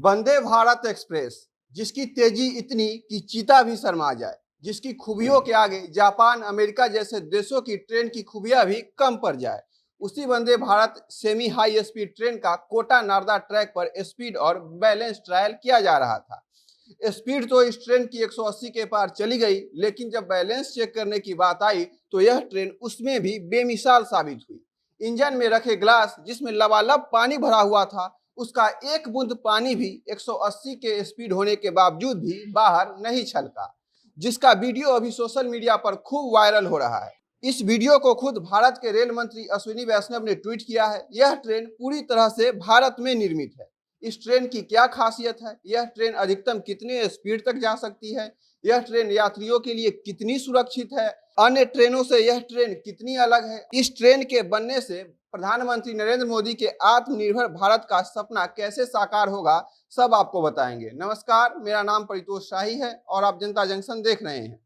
Vande Bharat express, जिसकी तेजी इतनी कि चीता भी शर्मा जाए, जिसकी खूबियों के आगे जापान, अमेरिका जैसे देशों की ट्रेन की खूबियां भी कम पड़ जाए, उसी Vande Bharat semi high speed train का कोटा नारदा ट्रैक पर स्पीड और बैलेंस ट्रायल किया जा रहा था। स्पीड तो इस ट्रेन की 180 के पार चली गई, लेकिन जब बैलेंस चेक करने की बात आई तो यह ट्रेन उसमें भी बेमिसाल साबित हुई। इंजन में रखे ग्लास जिसमें लबालब पानी भरा हुआ था, उसका एक बूंद पानी भी 180 के स्पीड होने के बावजूद भी बाहर नहीं छलका, जिसका वीडियो अभी सोशल मीडिया पर खूब वायरल हो रहा है। इस वीडियो को खुद भारत के रेल मंत्री अश्विनी वैष्णव ने ट्वीट किया है। यह ट्रेन पूरी तरह से भारत में निर्मित है। इस ट्रेन की क्या खासियत है, यह ट्रेन अधिकतम कितने स्पीड तक जा सकती है, यह ट्रेन यात्रियों के लिए कितनी सुरक्षित है, अन्य ट्रेनों से यह ट्रेन कितनी अलग है, इस ट्रेन के बनने से प्रधानमंत्री नरेंद्र मोदी के आत्मनिर्भर भारत का सपना कैसे साकार होगा, सब आपको बताएंगे। नमस्कार, मेरा नाम परितोष शाही है और आप जनता जंक्शन देख रहे हैं।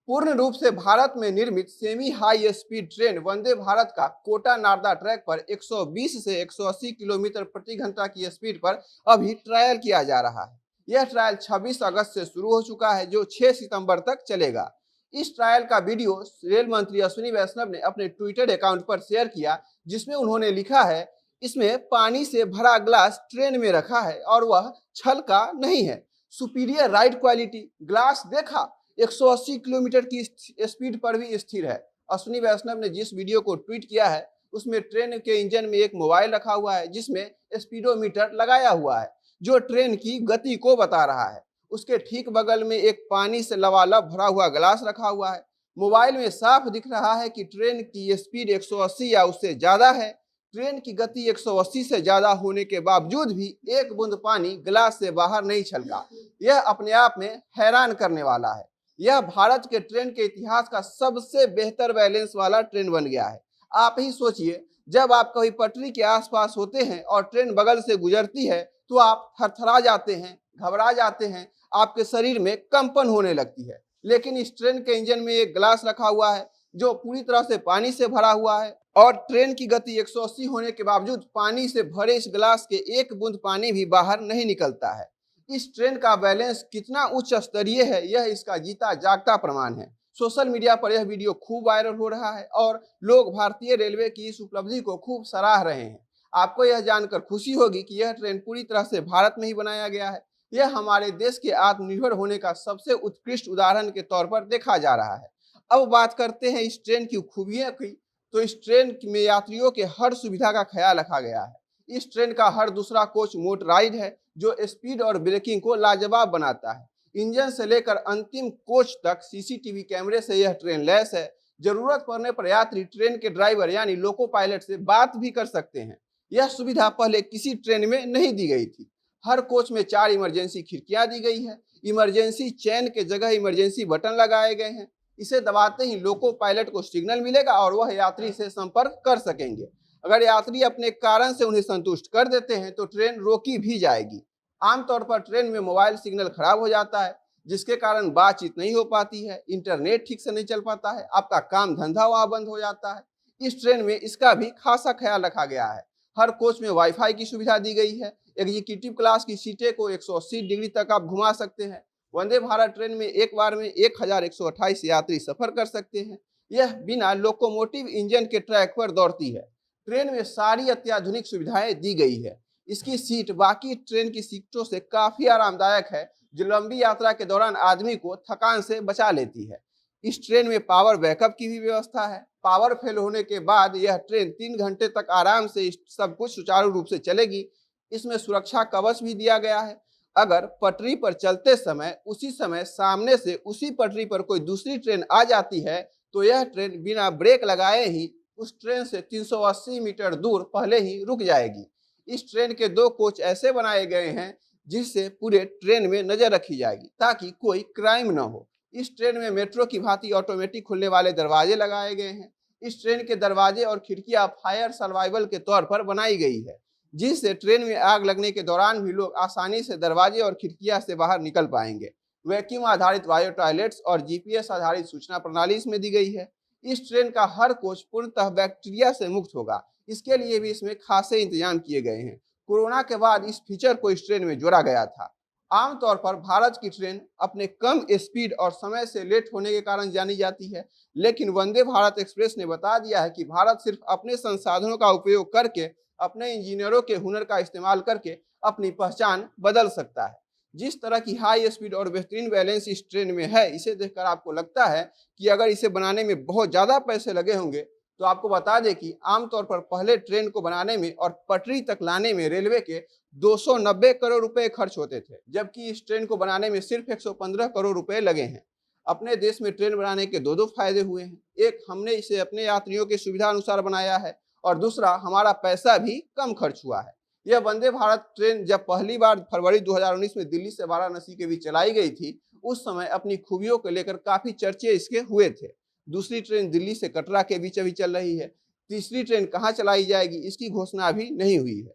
पूर्ण रूप से भारत में निर्मित semi high speed train Vande Bharat का कोटा नारदा ट्रैक पर 120 से 180 किलोमीटर प्रति घंटा की स्पीड पर अभी ट्रायल किया जा रहा है। यह ट्रायल 26 अगस्त से शुरू हो चुका है, जो 6 सितंबर तक चलेगा। इस ट्रायल का वीडियो रेल मंत्री अश्विनी वैष्णव ने अपने ट्विटर अकाउंट पर शेयर किया, जिसमें उन्होंने लिखा है, इसमें पानी से भरा ग्लास ट्रेन में रखा है और वह छलका नहीं है। सुपीरियर राइड क्वालिटी, ग्लास देखा, 180 किलोमीटर की स्पीड पर भी स्थिर है। अश्विनी वैष्णव ने जिस वीडियो को ट्वीट किया है, उसमें ट्रेन के इंजन में एक मोबाइल रखा हुआ है, जिसमें स्पीडोमीटर लगाया हुआ है, जो ट्रेन की गति को बता रहा है। उसके ठीक बगल में एक पानी से लबालब भरा हुआ ग्लास रखा हुआ है। मोबाइल में साफ दिख रहा है कि ट्रेन की स्पीड 180 या उससे ज्यादा है। ट्रेन की गति 180 से ज्यादा होने के बावजूद भी एक बूंद पानी ग्लास से बाहर नहीं छलका। यह अपने आप में हैरान करने वाला है। यह भारत के ट्रेन के इतिहास का सबसे बेहतर बैलेंस वाला ट्रेन बन गया है। आप ही सोचिए, जब आप कभी पटरी के आसपास होते हैं और ट्रेन बगल से गुजरती है तो आप थरथरा जाते हैं, घबरा जाते हैं, आपके शरीर में कंपन होने लगती है। लेकिन इस ट्रेन के इंजन में एक ग्लास रखा हुआ है जो पूरी तरह से पानी से भरा हुआ है, और ट्रेन की गति 180 होने के बावजूद पानी से भरे इस ग्लास के एक बूंद पानी भी बाहर नहीं निकलता है। इस ट्रेन का बैलेंस कितना उच्च स्तरीय है, यह इसका जीता जागता प्रमाण है। सोशल मीडिया पर यह वीडियो खूब वायरल हो रहा है और लोग भारतीय रेलवे की इस उपलब्धि को खूब सराह रहे हैं। आपको यह जानकर खुशी होगी कि यह ट्रेन पूरी तरह से भारत में ही बनाया गया है। यह हमारे देश के आत्मनिर्भर होने का सबसे उत्कृष्ट उदाहरण के तौर पर देखा जा रहा है। अब बात करते हैं इस ट्रेन की खूबियों की। तो इस ट्रेन में यात्रियों के हर सुविधा का ख्याल रखा गया है। इस ट्रेन का हर दूसरा कोच मोटराइज है, जो स्पीड और ब्रेकिंग को लाजवाब बनाता है। इंजन से लेकर अंतिम कोच तक सीसीटीवी कैमरे से यह ट्रेन लैस है। जरूरत पड़ने पर यात्री ट्रेन के ड्राइवर यानी लोको पायलट से बात भी कर सकते हैं। यह सुविधा पहले किसी ट्रेन में नहीं दी गई थी। हर कोच में 4 इमरजेंसी खिड़कियां दी गई है। इमरजेंसी चैन के जगह इमरजेंसी बटन लगाए गए हैं। इसे दबाते ही लोको पायलट को सिग्नल मिलेगा और वह यात्री से संपर्क कर सकेंगे। अगर यात्री अपने कारण से उन्हें संतुष्ट कर देते हैं तो ट्रेन रोकी भी जाएगी। आमतौर पर ट्रेन में मोबाइल सिग्नल खराब हो जाता है, जिसके कारण बातचीत नहीं हो पाती है, इंटरनेट ठीक से नहीं चल पाता है, आपका काम धंधा वहां बंद हो जाता है। इस ट्रेन में इसका भी खासा ख्याल रखा गया है। हर कोच में वाईफाई की सुविधा दी गई है। एग्जीक्यूटिव क्लास की सीटें को 180 डिग्री तक आप घुमा सकते हैं। वंदे भारत ट्रेन में एक बार में 1128 यात्री सफर कर सकते हैं। यह बिना लोकोमोटिव इंजन के ट्रैक पर दौड़ती है। ट्रेन में सारी अत्याधुनिक सुविधाएं दी गई है। इसकी सीट बाकी ट्रेन की सीटों से काफी आरामदायक है, जो लंबी यात्रा के दौरान आदमी को थकान से बचा लेती है। इस ट्रेन में पावर बैकअप की भी व्यवस्था है। पावर फेल होने के बाद यह ट्रेन 3 घंटे तक आराम से सब कुछ सुचारू रूप से चलेगी। इसमें सुरक्षा कवच भी दिया गया है। अगर पटरी पर चलते समय उसी समय सामने से उसी पटरी पर कोई दूसरी ट्रेन आ जाती है तो यह ट्रेन बिना ब्रेक लगाए ही उस ट्रेन से 380 मीटर दूर पहले ही रुक जाएगी। इस ट्रेन के 2 कोच ऐसे बनाए गए हैं जिससे पूरे ट्रेन में नजर रखी जाएगी ताकि कोई क्राइम न हो। इस ट्रेन में मेट्रो की भांति ऑटोमेटिक खुलने वाले दरवाजे लगाए गए हैं। इस ट्रेन के दरवाजे और खिड़कियां फायर सर्वाइवल के तौर पर बनाई गई है, जिससे ट्रेन में आग लगने के दौरान भी लोग आसानी से दरवाजे और खिड़कियां से बाहर निकल पाएंगे। वैक्यूम आधारित बायो टॉयलेट्स और जीपीएस आधारित सूचना प्रणाली इसमें दी गई है। इस ट्रेन का हर कोच पूर्णतः बैक्टीरिया से मुक्त होगा। इसके लिए भी इसमें खासे इंतजाम किए गए हैं। कोरोना के बाद इस फीचर को इस ट्रेन में जोड़ा गया था। आमतौर पर भारत की ट्रेन अपने कम स्पीड और समय से लेट होने के कारण जानी जाती है, लेकिन वंदे भारत एक्सप्रेस ने बता दिया है कि भारत सिर्फ अपने संसाधनों का उपयोग करके, अपने इंजीनियरों के हुनर का इस्तेमाल करके अपनी पहचान बदल सकता है। जिस तरह की हाई स्पीड और बेहतरीन बैलेंस इस ट्रेन में है, इसे देखकर आपको लगता है कि अगर इसे बनाने में बहुत ज़्यादा पैसे लगे होंगे। तो आपको बता दें कि आमतौर पर पहले ट्रेन को बनाने में और पटरी तक लाने में रेलवे के 290 करोड़ रुपए खर्च होते थे, जबकि इस ट्रेन को बनाने में सिर्फ 115 करोड़ रुपए लगे हैं। अपने देश में ट्रेन बनाने के दो फायदे हुए हैं। एक, हमने इसे अपने यात्रियों की सुविधा अनुसार बनाया है, और दूसरा, हमारा पैसा भी कम खर्च हुआ है। यह वंदे भारत ट्रेन जब पहली बार फरवरी 2019 में दिल्ली से वाराणसी के बीच चलाई गई थी, उस समय अपनी खूबियों को लेकर काफी चर्चे इसके हुए थे। दूसरी ट्रेन दिल्ली से कटरा के बीच अभी चल रही है। तीसरी ट्रेन कहाँ चलाई जाएगी, इसकी घोषणा अभी नहीं हुई है।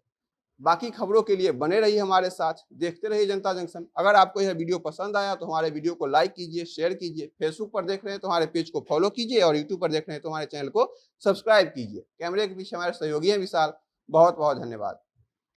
बाकी खबरों के लिए बने रहिए हमारे साथ, देखते रहिए जनता जंक्शन। अगर आपको यह वीडियो पसंद आया तो हमारे वीडियो को लाइक कीजिए, शेयर कीजिए। फेसबुक पर देख रहे हैं तो हमारे पेज को फॉलो कीजिए, और यूट्यूब पर देख रहे हैं तो हमारे चैनल को सब्सक्राइब कीजिए। कैमरे के पीछे हमारे सहयोगी हैं विशाल। बहुत बहुत धन्यवाद।